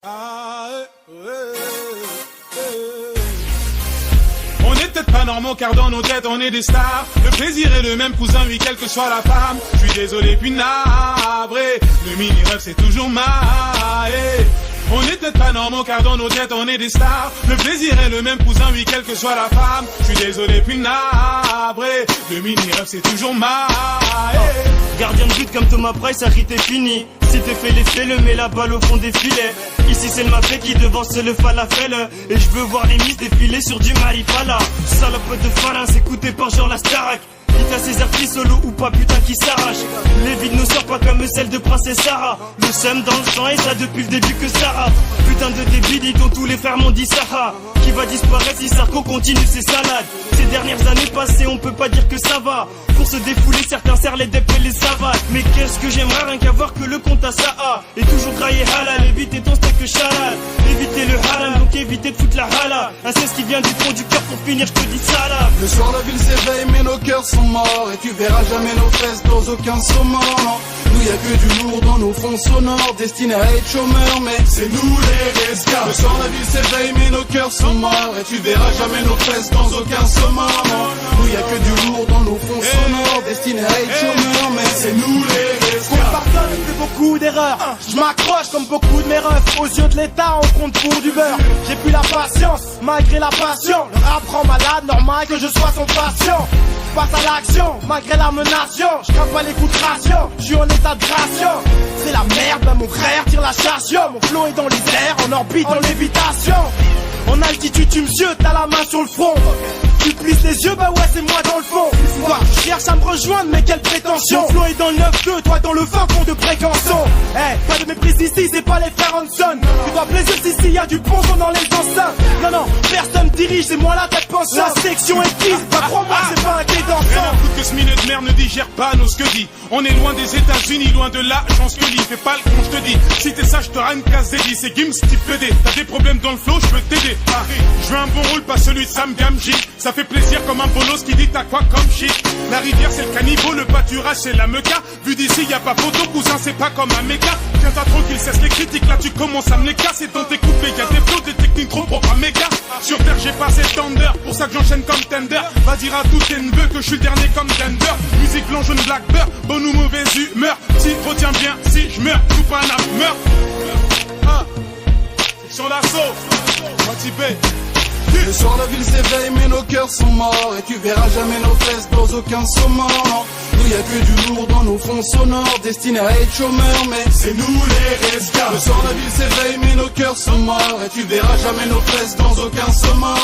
On est peut-être pas normaux car dans nos têtes on est des stars. Le plaisir est le même cousin, oui, quelle que soit la femme. Je suis désolé puis navré, le mini-rêve c'est toujours mal. On est peut-être pas normaux car dans nos têtes on est des stars. Le plaisir est le même cousin, oui, quelle que soit la femme. Je suis désolé puis navré, le mini-rêve c'est toujours mal. Gardien de but comme Thomas Price, Harry t'es fini. Si t'es fait les fais-le, mets la balle au fond des filets. Ici c'est le mafé qui devance le falafel. Et je veux voir les miss défiler sur du maripala. Salope de pharynx écouté par Jean la Starac. Quitte à César qui solo ou pas putain qui s'arrache. Les vides ne sortent pas comme celle de Princesse Sarah. Le seum dans le sang et ça depuis le début que Sarah. Putain de débile, dont tous les frères m'ont dit Sarah. Qui va disparaître si Sarko continue ses salades. Ces dernières années passées on peut pas dire que ça va. Pour se défouler certains serrent les dep et les savates. Mais qu'est-ce que j'aimerais rien qu'à voir que le compte à Saha. Et toujours grailler halal, éviter ton steak halal. Éviter le haram, donc éviter de foutre la hala. Un c'est ce qui vient du fond du cœur, pour finir je te dis ça là. Le soir la ville s'éveille mais nos cœurs sont morts. Et tu verras jamais nos fesses dans aucun saumon. Nous y'a que du lourd dans nos fonds sonores. Destinés à être chômeurs mais c'est nous les rescapes. Le soir la ville s'éveille mais nos cœurs sont morts. Et tu verras jamais nos fesses dans aucun saumon. Nous y'a que du lourd dans nos fonds sonores. Destinés à être chômeurs mais c'est nous les rescapes. On pardonne, on fait beaucoup d'erreurs. Je m'accroche comme beaucoup de mes refs. Aux yeux de l'État on compte pour du beurre. J'ai plus la patience, malgré la passion. Le rap rend malade, normal que je sois son patient. Passe à l'action, malgré la menation. Je crains pas les coups de ration, je suis en état de gration. C'est la merde, ben mon frère tire la chasse. Mon flow est dans les airs, en orbite, en lévitation. En altitude tu me jettes, t'as la main sur le front. Tu plisses les yeux, bah ouais c'est moi dans le fond. Toi tu cherches à me rejoindre mais quelle prétention. Mon flow est dans le 9-2, toi dans le fin fond de Brégançon. Pas de méprise ici, c'est pas les frères Hanson. Tu dois plaisir si y a du ponton dans les enceintes. Non, personne dirige, c'est moi la tête pensante. La section est qui, bah crois-moi c'est pas un quai d'enfant. Rien à foutre que ce minute de merde ne digère pas nos ce que dit. On est loin des États-Unis, loin de l'agence que lit. Fais pas le con, je te dis. Si t'es sage, t'auras une case dédiée. C'est Gims type PD. T'as des problèmes dans le flow, je peux t'aider. Je veux un bon rôle, pas celui de Sam Gamji. Ça fait plaisir comme un bolos qui dit t'as quoi comme shit. La rivière c'est le caniveau, le pâturage c'est la meca. Vu d'ici y a pas photo, cousin c'est pas comme un méga. Tiens-toi tranquille, cesse les critiques, là tu commences à me les casser. Dans tes coupés y'a des flots, des techniques trop propres à méga. Sur terre j'ai passé Thunder, pour ça que j'enchaîne comme Tender. Va dire à tous tes neveux que je suis le dernier comme Tender. Musique blanc, jaune, black, beurre, bonne ou mauvaise humeur. Si, retiens bien, si je meurs, tout pas un meurt. Sur l'assaut, motivé. Le soir la ville s'éveille mais nos cœurs sont morts. Et tu verras jamais nos fesses dans aucun saumon. Nous y'a que du lourd dans nos fonds sonores. Destinés à être chômeurs mais c'est nous les rescapes. Le soir la ville s'éveille mais nos cœurs sont morts. Et tu verras jamais nos fesses dans aucun saumon.